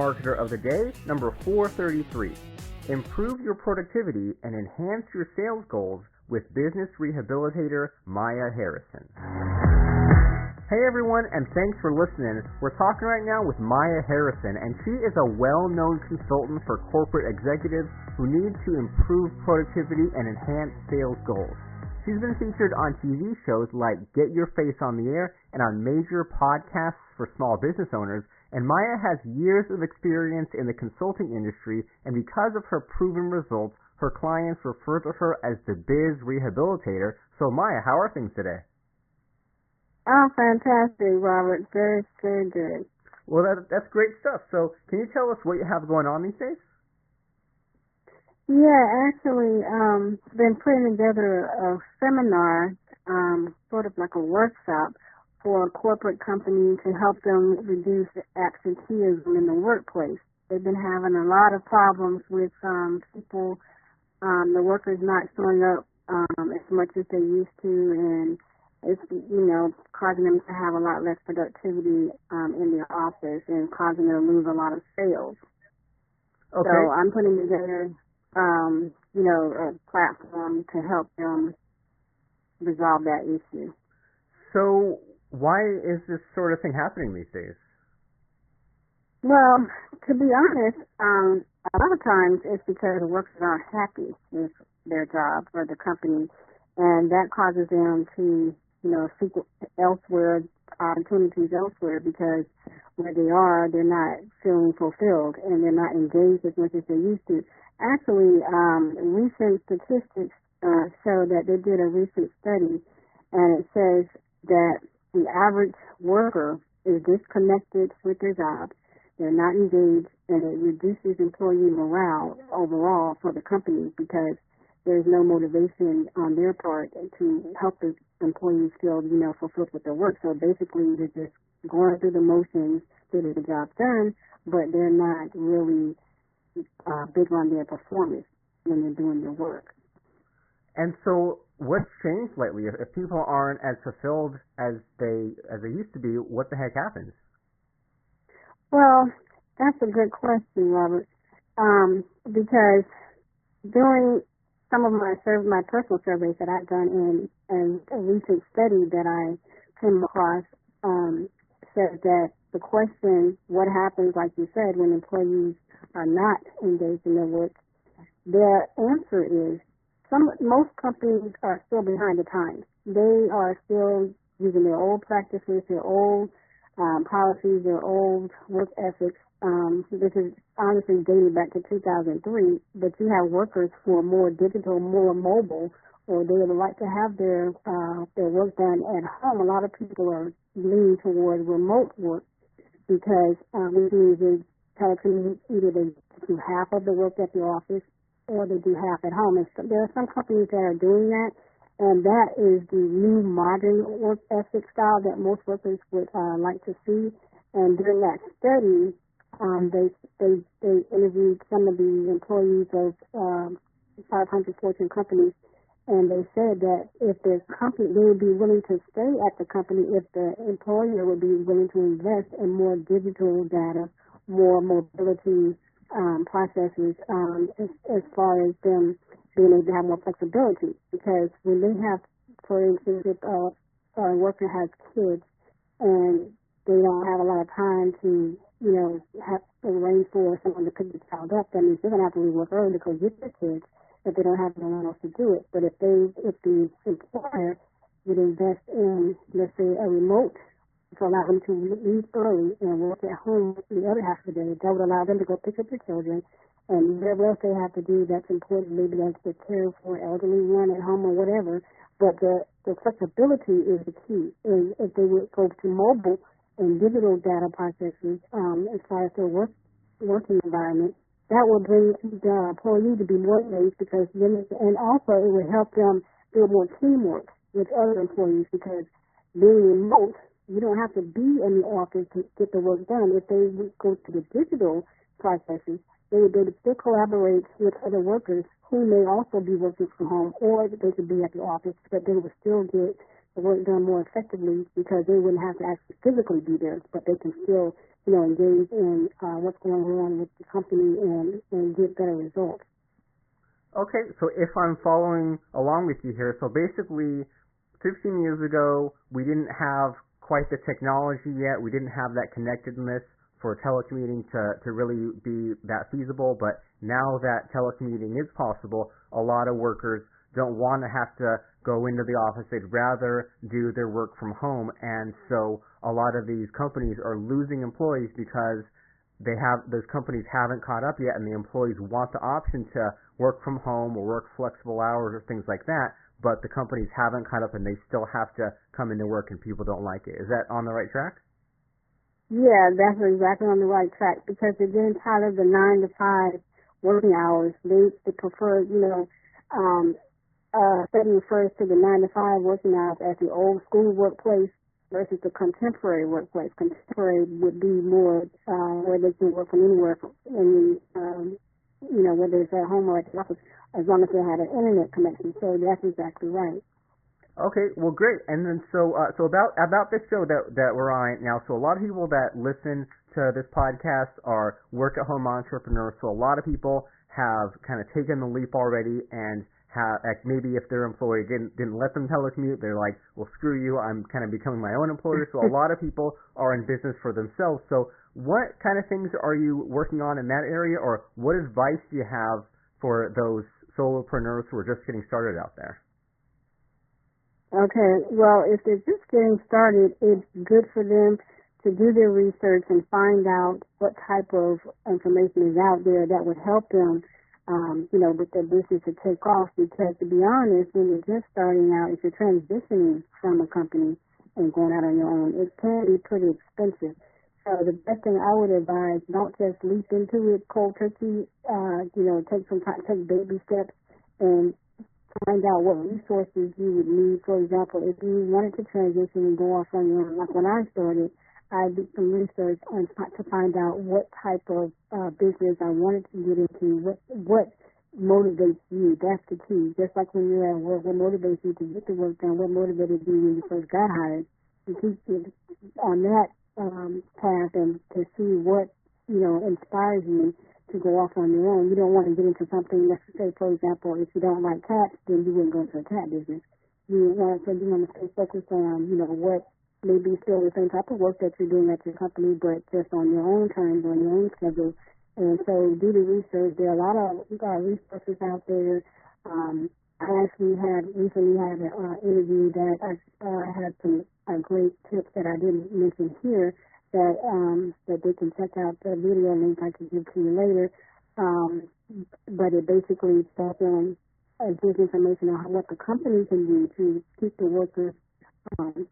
Marketer of the Day, number 433. Improve your productivity and enhance your sales goals with Business Rehabilitator Maya Harrison. Hey everyone, and thanks for listening. We're talking right now with Maya Harrison, and she is a well-known consultant for corporate executives who need to improve productivity and enhance sales goals. She's been featured on TV shows like Get Your Face on the Air and on major podcasts for small business owners, and Maya has years of experience in the consulting industry, and because of her proven results, her clients refer to her as the Biz Rehabilitator. So Maya, how are things today? Oh, fantastic, Robert. Very, very good. Well, that's great stuff. So can you tell us what you have going on these days? Yeah, actually, been putting together a seminar, sort of like a workshop for a corporate company to help them reduce absenteeism in the workplace. They've been having a lot of problems with people, the workers not showing up as much as they used to, and it's, causing them to have a lot less productivity in their office and causing them to lose a lot of sales. Okay. So I'm putting together, a platform to help them resolve that issue. So why is this sort of thing happening these days? Well, to be honest, a lot of times it's because the workers aren't happy with their job or the company, and that causes them to seek elsewhere, opportunities elsewhere, because where they are, they're not feeling fulfilled and they're not engaged as much as they used to. Actually, recent statistics show that they did a recent study, and it says that the average worker is disconnected with their job, they're not engaged, and it reduces employee morale overall for the company because there's no motivation on their part to help the employees feel, fulfilled with their work. So basically, they're just going through the motions, getting the job done, but they're not really big on their performance when they're doing their work. And so, what's changed lately? If people aren't as fulfilled as they used to be, what the heck happens? Well, that's a good question, Robert. Because during some of my personal surveys that I've done in a recent study that I came across said that the question, what happens, like you said, when employees are not engaged in their work, their answer is most companies are still behind the times. They are still using their old practices, their old policies, their old work ethics. This is honestly dating back to 2003, but you have workers who are more digital, more mobile, or they would like to have their work done at home. A lot of people are leaning toward remote work because which means they telecommute, either they do half of the work at the office or they do half at home. And so there are some companies that are doing that, and that is the new modern work ethic style that most workers would like to see. And during that study, they interviewed some of the employees of 500 Fortune companies, and they said that if the company, they would be willing to stay at the company if the employer would be willing to invest in more digital data, more mobility processes, as far as them being able to have more flexibility. Because when they have, for instance, if a worker has kids and they don't have a lot of time to, have to arrange for someone to pick the child up, that means they're going to have to leave work early to go get their kids if they don't have anyone else to do it. But if the employer would invest in, let's say, a remote to allow them to leave early and work at home the other half of the day, that would allow them to go pick up their children and whatever else they have to do that's important, maybe that's the care for an elderly one at home or whatever. But the flexibility is the key. And if they would go to mobile and digital data processes as far as their working environment, that will bring the employee to be more engaged because then, and also it would help them do more teamwork with other employees because being remote, you don't have to be in the office to get the work done. If they go to the digital processes, they would be able to still collaborate with other workers who may also be working from home, or they could be at the office, but they would still get the work done more effectively because they wouldn't have to actually physically be there, but they can still engage in what's going on with the company and get better results. Okay, so if I'm following along with you here, so basically 15 years ago, we didn't have quite the technology yet. We didn't have that connectedness for telecommuting to really be that feasible. But now that telecommuting is possible, a lot of workers don't want to have to go into the office. They'd rather do their work from home. And so a lot of these companies are losing employees because those companies haven't caught up yet, and the employees want the option to work from home or work flexible hours or things like that, but the companies haven't caught up and they still have to come into work and people don't like it. Is that on the right track? Yeah, that's exactly on the right track because they're getting tired of the 9 to 5 working hours. They prefer, study refers to the 9 to 5 working hours as the old school workplace versus the contemporary workplace. Contemporary would be more where they can work from anywhere, whether it's at home or at the office, as long as they had an internet connection. So that's exactly right. Okay, well, great. And then so about this show that we're on now. So a lot of people that listen to this podcast are work-at-home entrepreneurs. So a lot of people have kind of taken the leap already and maybe if their employer didn't let them telecommute, they're like, well, screw you, I'm kind of becoming my own employer. So a lot of people are in business for themselves. So what kind of things are you working on in that area, or what advice do you have for those solopreneurs who are just getting started out there? Okay, well, if they're just getting started, it's good for them to do their research and find out what type of information is out there that would help them with their business to take off, because to be honest, when you're just starting out, if you're transitioning from a company and going out on your own, it can be pretty expensive. So the best thing I would advise, don't just leap into it cold turkey, take some time, take baby steps and find out what resources you would need. For example, if you wanted to transition and go off on your own, like when I started, I did some research to find out what type of business I wanted to get into, what motivates you. That's the key. Just like when you're at work, what motivates you to get the work done, what motivated you when you first got hired, to keep you on that path and to see what, inspires you to go off on your own. You don't want to get into something, let's say, for example, if you don't like cats, then you wouldn't go into a cat business. You want to stay focused on, what maybe still the same type of work that you're doing at your company, but just on your own terms, on your own schedule. And so do the research. There are a lot of resources out there. I actually recently had an interview that I had some great tips that I didn't mention here that they can check out. The video link I can give to you later. But it basically gives information on what the company can do to keep the workers from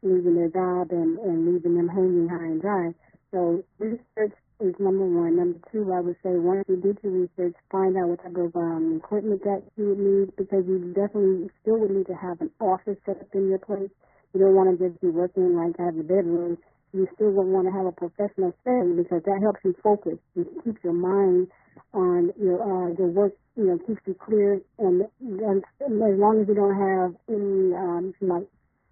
losing their job and leaving them hanging high and dry. So research is number one. Number two, I would say once you do your research, find out what type of equipment that you would need, because you definitely still would need to have an office set up in your place. You don't want to just be working like out of the bedroom. You still would want to have a professional setting, because that helps you focus. It keeps your mind on your work, keeps you clear. And as long as you don't have any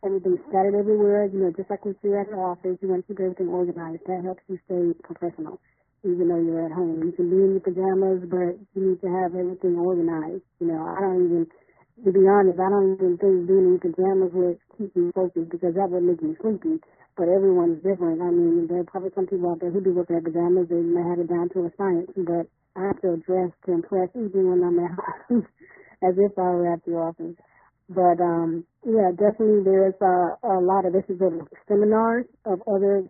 everything scattered everywhere, just like when you're at the office, you want to keep everything organized. That helps you stay professional, even though you're at home. You can be in your pajamas, but you need to have everything organized. To be honest, I don't even think being in pajamas would keep me focused, because that would make me sleepy. But everyone's different. I mean, there are probably some people out there who be working at pajamas and may have it down to a science, but I feel dressed to impress even when I'm at home, as if I were at the office. But yeah, definitely there's a lot of seminars of other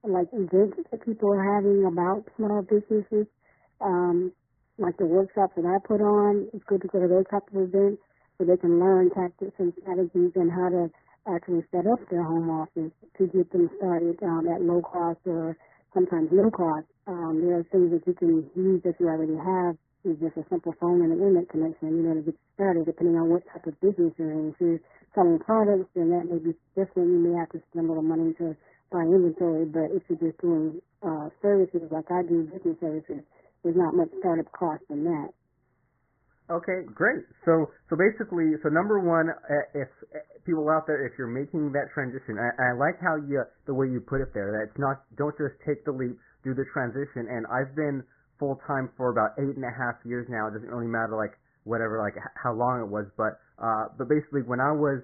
like events that people are having about small businesses. Like the workshops that I put on, it's good to go to those type of events so they can learn tactics and strategies and how to actually set up their home office to get them started at low cost or sometimes no cost. There are things that you can use that you already have. It's just a simple phone and an internet connection, to get started, depending on what type of business you're in. If you're selling products, then that may be different. You may have to spend a little money to buy inventory, but if you're just doing services like I do, business services, there's not much startup cost in that. Okay, great. So basically, so number one, if people out there, if you're making that transition, I like how the way you put it there. That it's not, don't just take the leap, do the transition. And I've been full time for about 8.5 years now. It doesn't really matter like whatever, like how long it was, but basically when I was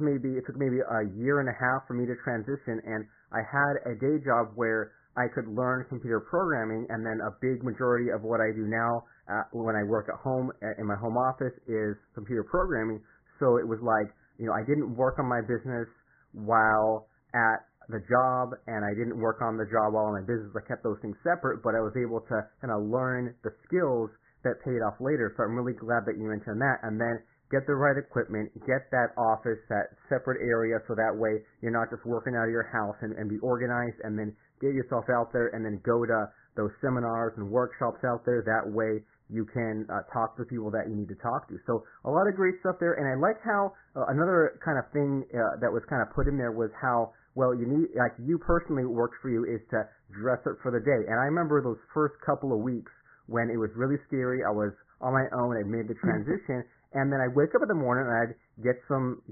maybe, it took maybe a year and a half for me to transition, and I had a day job where I could learn computer programming, and then a big majority of what I do now when I work at home in my home office is computer programming. So it was like, I didn't work on my business while at the job, and I didn't work on the job while on my business. I kept those things separate, but I was able to kind of learn the skills that paid off later. So I'm really glad that you mentioned that. And then get the right equipment, get that office, that separate area, so that way you're not just working out of your house, and be organized, and then get yourself out there and then go to those seminars and workshops out there. That way you can talk to the people that you need to talk to. So a lot of great stuff there. And I like how another kind of thing that was kind of put in there was how, well, you need, like you personally, what works for you is to dress up for the day. And I remember those first couple of weeks when it was really scary. I was on my own. I made the transition. And then I'd wake up in the morning and I'd get some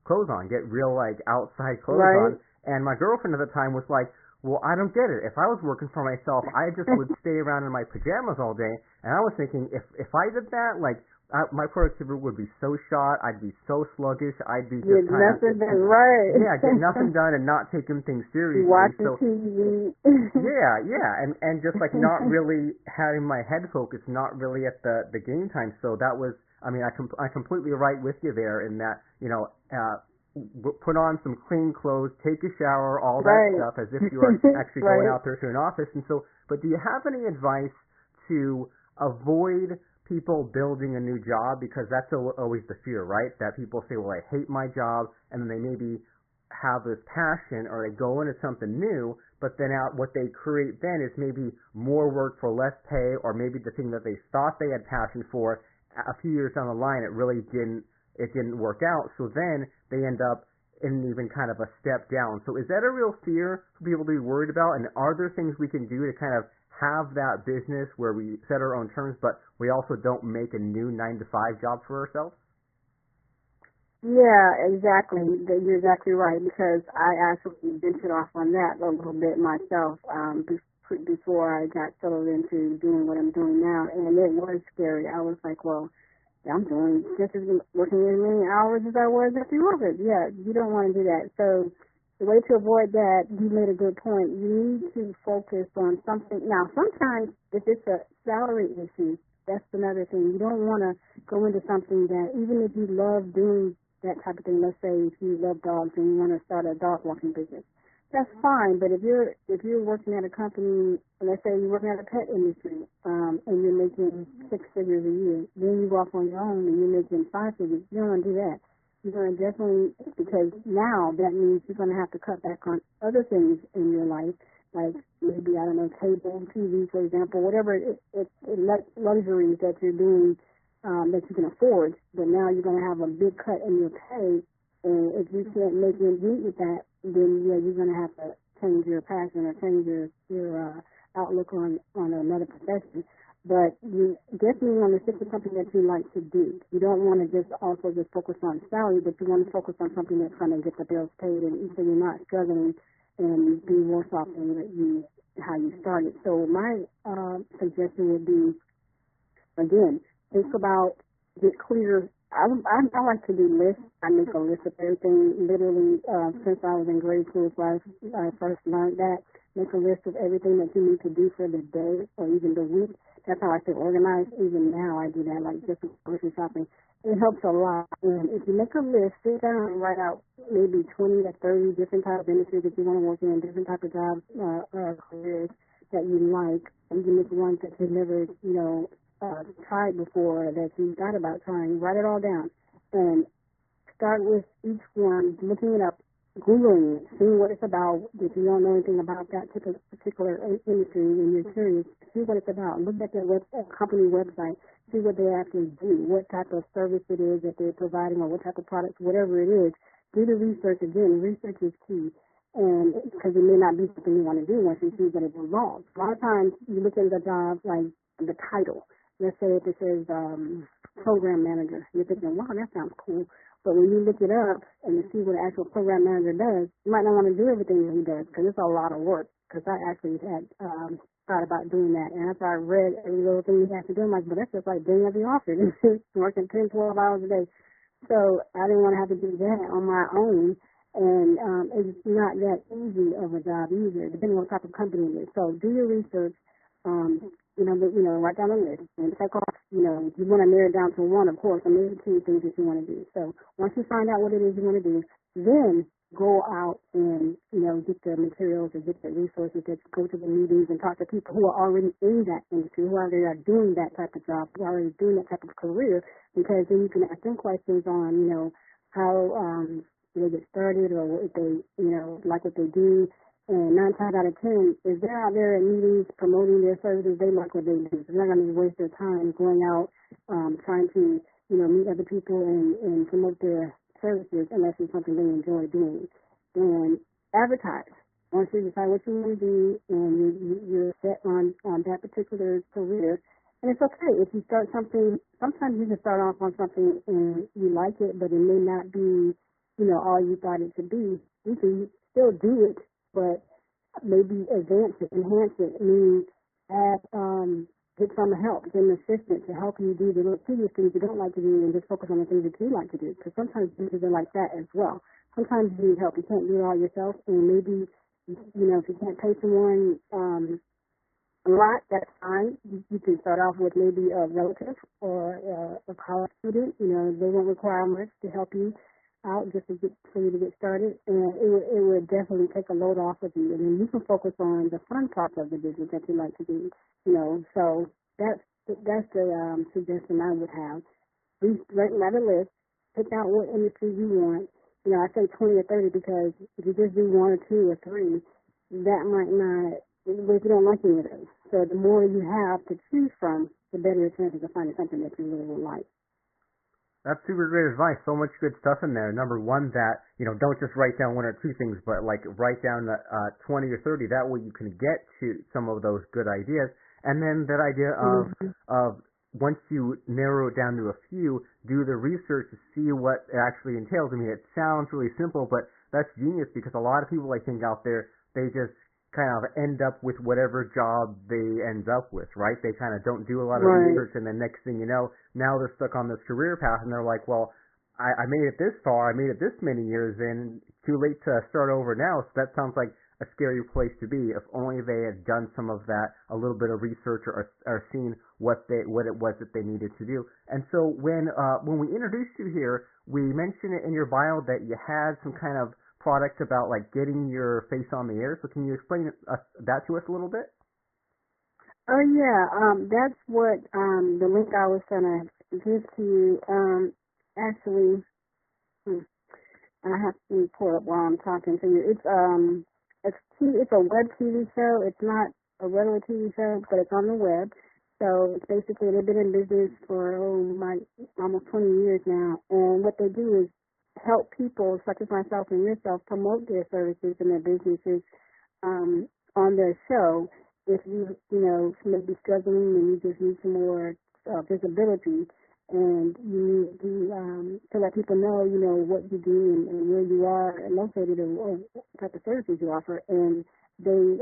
clothes on, get real like outside clothes Right. on. And my girlfriend at the time was like, well, I don't get it. If I was working for myself, I just would stay around in my pajamas all day. And I was thinking, if I did that, like, my productivity would be so shot. I'd be so sluggish. I'd be just Get nothing done, right. yeah, get nothing done and not taking things seriously. Watching So TV. yeah, and just like not really having my head focused, not really at the game time. So that was, I mean, I completely right with you there in that, put on some clean clothes, take a shower, all that Right. stuff, as if you are actually going Right. out there to an office. And so, but do you have any advice to avoid people building a new job? Because that's always the fear, right? That people say, well, I hate my job, and then they maybe have this passion, or they go into something new, but then what they create then is maybe more work for less pay, or maybe the thing that they thought they had passion for, a few years down the line, it really didn't work out. So then they end up in even kind of a step down. So is that a real fear for people to be worried about? And are there things we can do to kind of have that business where we set our own terms, but we also don't make a new 9-to-5 job for ourselves? Yeah, exactly. You're exactly right, because I actually ventured off on that a little bit myself before I got settled into doing what I'm doing now, and it was scary. I was like, well, I'm doing just as working as many hours as I was at the office. Yeah, you don't want to do that. So the way to avoid that, you made a good point. You need to focus on something. Now, sometimes if it's a salary issue, that's another thing. You don't want to go into something that, even if you love doing that type of thing, let's say if you love dogs and you want to start a dog walking business, that's fine. But if you're working at a company, let's say you're working at a pet industry, and you're making 6 figures a year, then you go off on your own and you're making 5 figures, you don't want to do that. You're going to definitely, because now that means you're going to have to cut back on other things in your life, like maybe, I don't know, cable, TV, for example, whatever luxuries that you're doing that you can afford. But now you're going to have a big cut in your pay, and if you can't make ends meet with that, then yeah, you're going to have to change your passion or change your outlook on another profession. But you definitely want to stick to something that you like to do. You don't want to just also just focus on salary, but you want to focus on something that's going to get the bills paid, and so you're not struggling and be worse off than how you started. So my suggestion would be, again, think about, get clear. I like to do lists. I make a list of everything, literally, since I was in grade school, so I first learned that. Make a list of everything that you need to do for the day or even the week. That's how I stay organized. Even now I do that, like just grocery shopping. It helps a lot. And if you make a list, sit down and write out maybe 20 to 30 different types of industries that you want to work in, different type of jobs, careers that you like. Even if ones that you've never, tried before, that you thought about trying, write it all down. And start with each one, looking it up, Googling it, seeing what it's about. If you don't know anything about that particular industry and you're curious, see what it's about. Look at their company website, see what they actually do, what type of service it is that they're providing, or what type of products, whatever it is. Do the research. Again, research is key. And because it may not be something you want to do once you see that it involves. A lot of times you look at the job, like the title. let's say if it says program manager, you're thinking, wow, that sounds cool. But when you look it up and you see what an actual program manager does, you might not want to do everything that he does because it's a lot of work. Because I actually had thought about doing that. And after I read every little thing he has to do, I'm like, but that's just like being at the office, working 10, 12 hours a day. So I didn't want to have to do that on my own. And it's not that easy of a job either, depending on what type of company it is. So do your research. Write down a list and check off, you want to narrow it down to one, of course, and maybe two things that you want to do. So once you find out what it is you want to do, then go out and, get the materials or get the resources, that go to the meetings and talk to people who are already in that industry, who already are doing that type of job, who are already doing that type of career, because then you can ask them questions on, how they get started or if they, like what they do. And 9 times out of 10, if they're out there at meetings promoting their services, they like what they do. They're not going to waste their time going out trying to, meet other people and promote their services unless it's something they enjoy doing. And advertise. Once you decide what you want to do and you're set on that particular career, and it's okay if you start something. Sometimes you can start off on something and you like it, but it may not be, all you thought it to be. You can still do it, but maybe advance it, enhance it, means get some help, get an assistant to help you do the little tedious things you don't like to do and just focus on the things that you like to do. Because sometimes businesses are like that as well. Sometimes you need help. You can't do it all yourself, and maybe, if you can't pay someone a lot, that's fine. You can start off with maybe a relative or a college student. They won't require much to help you out just for you to get started, and it would definitely take a load off of you, and then you can focus on the fun parts of the business that you like to do. So that's the suggestion I would have. Write out a list, pick out what industry you want. I say 20 or 30 because if you just do 1 or 2 or 3, that might not. If you don't like any of those, so the more you have to choose from, the better your chances of finding something that you really will like. That's super great advice. So much good stuff in there. Number one, that, don't just write down 1 or 2 things, but like write down 20 or 30. That way you can get to some of those good ideas. And then that idea of once you narrow it down to a few, do the research to see what it actually entails. I mean, it sounds really simple, but that's genius because a lot of people I think out there, they just kind of end up with whatever job they end up with, right? They kind of don't do a lot of research, and then next thing you know, now they're stuck on this career path, and they're like, well, I made it this far, I made it this many years, and too late to start over now. So that sounds like a scary place to be. If only they had done some of that, a little bit of research, or seen what it was that they needed to do. And so when we introduced you here, we mentioned it in your bio that you had some kind of product about like getting your face on the air. So can you explain that to us a little bit? Oh yeah, that's what the link I was gonna give to you. Actually, I have to pull it while I'm talking to you. It's a web TV show. It's not a regular TV show, but it's on the web. So it's basically they've been in business for almost 20 years now, and what they do is help people such as myself and yourself promote their services and their businesses on their show. If you may be struggling and you just need some more visibility, and you need to let people know what you do and where you are located or what type of services you offer, and they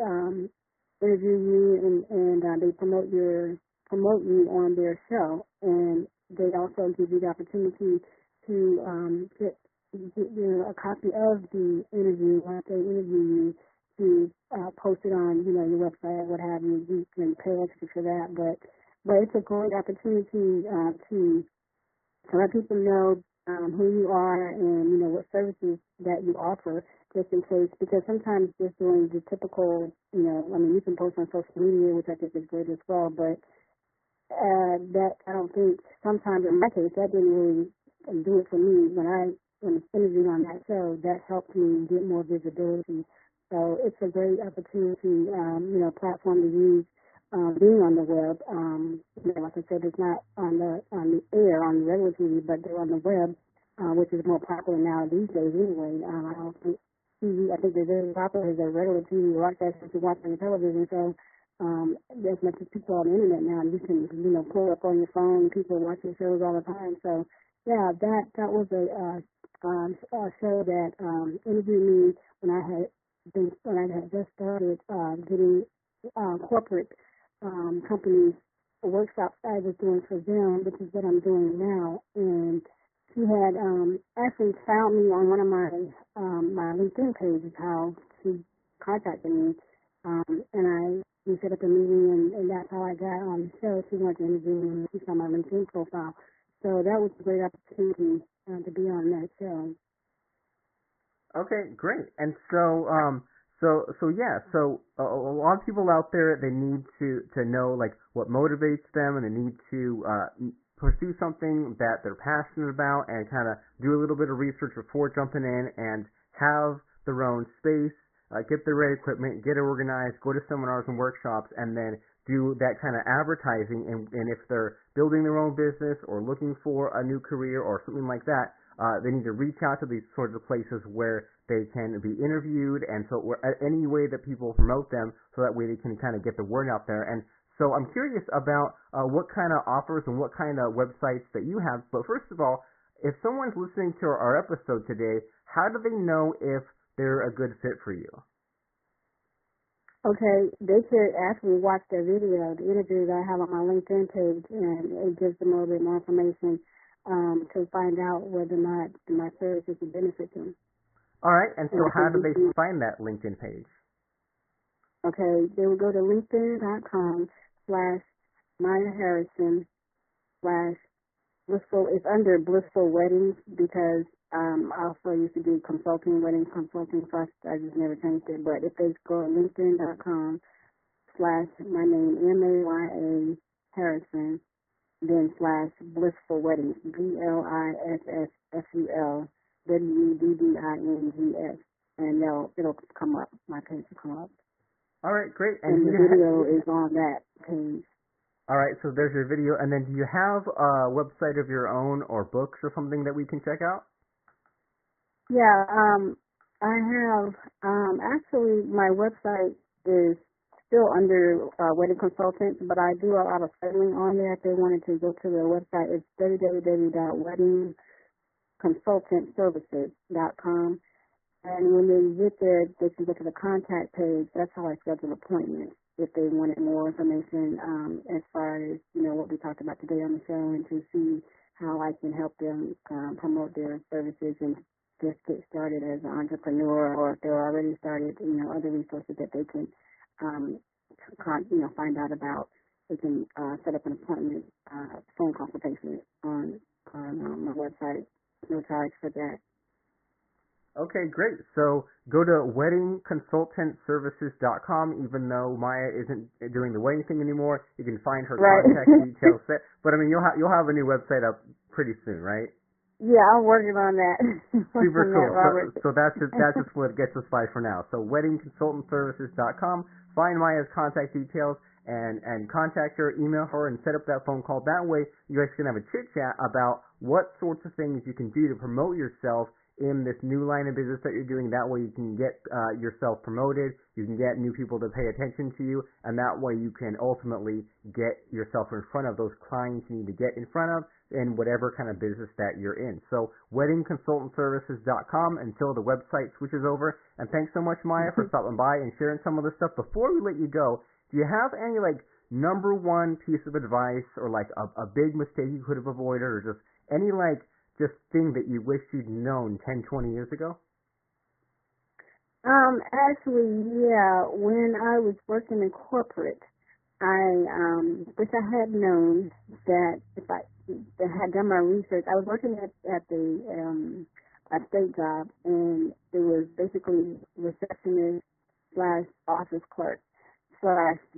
interview you and they promote you on their show, and they also give you the opportunity to get a copy of the interview once they interview you to post it on your website, what have you. You can pay extra for that, but it's a great opportunity to let people know who you are and what services that you offer, just in case, because sometimes just doing the typical you can post on social media, which I think is great as well, but that I don't think sometimes in my case that didn't really do it for me. When I was interviewed on that show, that helped me get more visibility. So it's a great opportunity, platform to use. Being on the web, like I said, it's not on the air on the regular TV, but they're on the web, which is more popular now these days anyway. I don't think TV. I think they're very popular as a regular TV broadcast that you watch on the television. So as much as people on the internet now, you can, pull up on your phone. People watch your shows all the time. So, yeah, that was a show that interviewed me when I had just started getting corporate companies workshops I was doing for them, which is what I'm doing now. And she had actually found me on one of my LinkedIn pages. How she contacted me, and we set up a meeting, and that's how I got on the show. She wanted to interview me. She saw my LinkedIn profile, so that was a great opportunity to be on that show. Okay, great. And so a lot of people out there, they need to know like what motivates them, and they need to pursue something that they're passionate about, and kind of do a little bit of research before jumping in and have their own space, get the right equipment, get organized, go to seminars and workshops, and then do that kind of advertising. And if they're building their own business or looking for a new career or something like that, they need to reach out to these sorts of places where they can be interviewed, and so any way that people promote them, so that way they can kind of get the word out there. And so I'm curious about what kind of offers and what kind of websites that you have. But first of all, if someone's listening to our episode today, how do they know if they're a good fit for you? Okay, they should actually watch the video, the interview that I have on my LinkedIn page, and it gives them a little bit more information to find out whether or not my services will benefit them. All right, and so how do they find that LinkedIn page? Okay, they will go to linkedin.com/Maya Harrison/Blissful. It's under Blissful Weddings because I also used to do wedding consulting first. I just never changed it. But if they go to linkedin.com/my name, MAYA Harrison, then /Blissful Weddings, BLISSFUL and it'll come up. My page will come up. All right, great. And the video is on that page. All right, so there's your video. And then do you have a website of your own or books or something that we can check out? Yeah, I have. Actually, my website is still under wedding consultants, but I do a lot of selling on there. If they wanted to go to the website, it's www.weddingconsultantservices.com. And when they get there, they can go to the contact page. That's how I schedule appointments. If they wanted more information as far as, what we talked about today on the show, and to see how I can help them promote their services and just get started as an entrepreneur, or if they're already started, other resources that they can, find out about. They can set up an appointment, phone consultation on my website. No charge for that. Okay, great. So go to weddingconsultantservices.com. Even though Maya isn't doing the wedding thing anymore, you can find her contact details. But I mean, you'll have a new website up pretty soon, right? Yeah, I'm working on that. Super cool. So that's just what gets us by for now. So weddingconsultantservices.com. Find Maya's contact details and contact her, email her, and set up that phone call. That way, you guys can have a chit chat about what sorts of things you can do to promote yourself in this new line of business that you're doing. That way you can get yourself promoted, you can get new people to pay attention to you, and that way you can ultimately get yourself in front of those clients you need to get in front of in whatever kind of business that you're in. So weddingconsultantservices.com until the website switches over. And thanks so much, Maya, for stopping by and sharing some of this stuff. Before we let you go, do you have any number one piece of advice, or a big mistake you could have avoided, or just any just thing that you wish you'd known 10, 20 years ago? Actually, yeah. When I was working in corporate, I wish I had known that if I had done my research. I was working at the a state job, and it was basically receptionist / office clerk /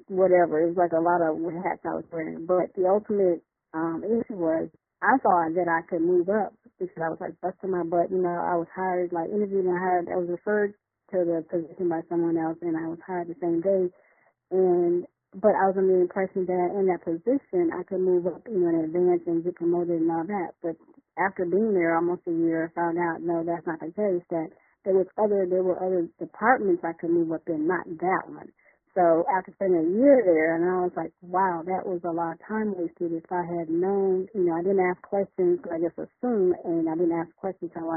whatever. It was like a lot of hats I was wearing. But the ultimate issue was, I thought that I could move up because I was busting my butt. I was hired, interviewed and hired. I was referred to the position by someone else, and I was hired the same day. But I was under the impression that in that position I could move up, in advance and get promoted and all that. But after being there almost a year, I found out no, that's not the case. That there were other departments I could move up in, not that one. So after spending a year there, and I was like, wow, that was a lot of time wasted. If I had known, I didn't ask questions, I just assumed, and I didn't ask questions until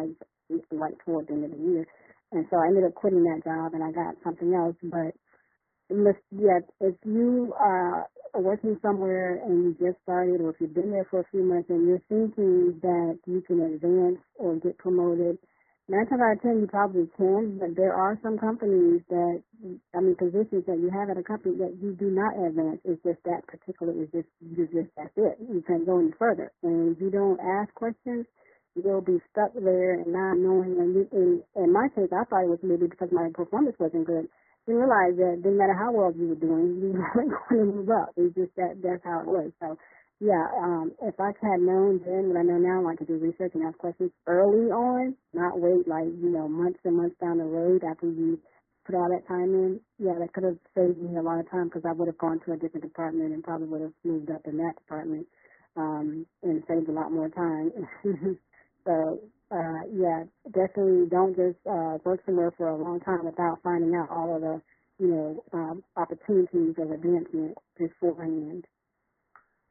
like toward the end of the year. And so I ended up quitting that job, and I got something else. But if you are working somewhere and you just started, or if you've been there for a few months and you're thinking that you can advance or get promoted, 9 times out of 10 you probably can, but there are some companies that, positions that you have at a company that you do not advance. It's just that particular, that's it. You can't go any further. And if you don't ask questions, you'll be stuck there and not knowing. And in my case, I thought it was maybe because my performance wasn't good. You realize that no matter how well you were doing, you weren't going to move up. It's just that's how it was. So, yeah, if I had known then what I know now, I could do research and ask questions early on, not wait months and months down the road after you put all that time in. Yeah, that could have saved me a lot of time because I would have gone to a different department and probably would have moved up in that department and saved a lot more time. So, definitely don't just work somewhere for a long time without finding out all of the, opportunities of advancement beforehand.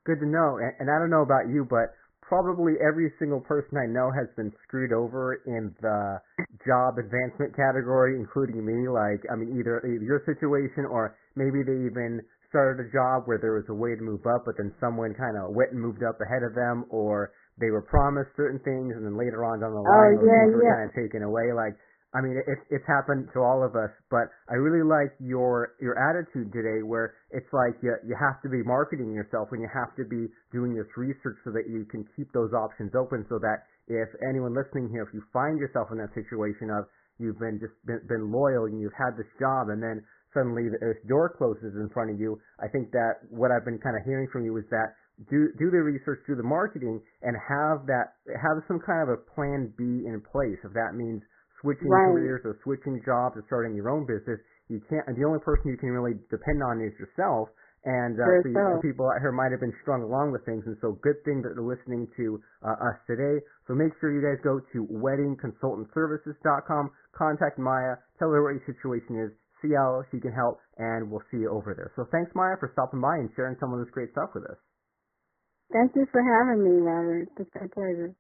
Good to know. And I don't know about you, but probably every single person I know has been screwed over in the job advancement category, including me. Either your situation, or maybe they even started a job where there was a way to move up, but then someone kind of went and moved up ahead of them, or they were promised certain things, and then later on down the line, those things were kind of taken away. It's happened to all of us, but I really like your attitude today, where it's like you have to be marketing yourself, and you have to be doing this research so that you can keep those options open, so that if anyone listening here, if you find yourself in that situation of you've been loyal and you've had this job, and then suddenly this door closes in front of you, I think that what I've been kind of hearing from you is that do the research, do the marketing, and have some kind of a plan B in place. If that means switching careers or switching jobs or starting your own business, you can't. The only person you can really depend on is yourself. And people out here might have been strung along with things, and so good thing that they're listening to us today. So make sure you guys go to weddingconsultantservices.com, contact Maya, tell her what your situation is, see how she can help, and we'll see you over there. So thanks, Maya, for stopping by and sharing some of this great stuff with us. Thank you for having me, Robert. It's been a pleasure.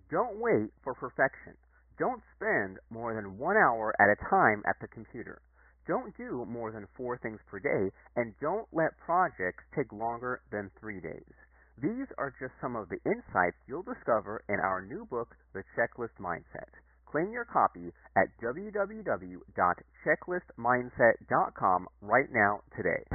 Don't wait for perfection. Don't spend more than 1 hour at a time at the computer. Don't do more than 4 things per day, and don't let projects take longer than 3 days. These are just some of the insights you'll discover in our new book, The Checklist Mindset. Claim your copy at www.checklistmindset.com right now today.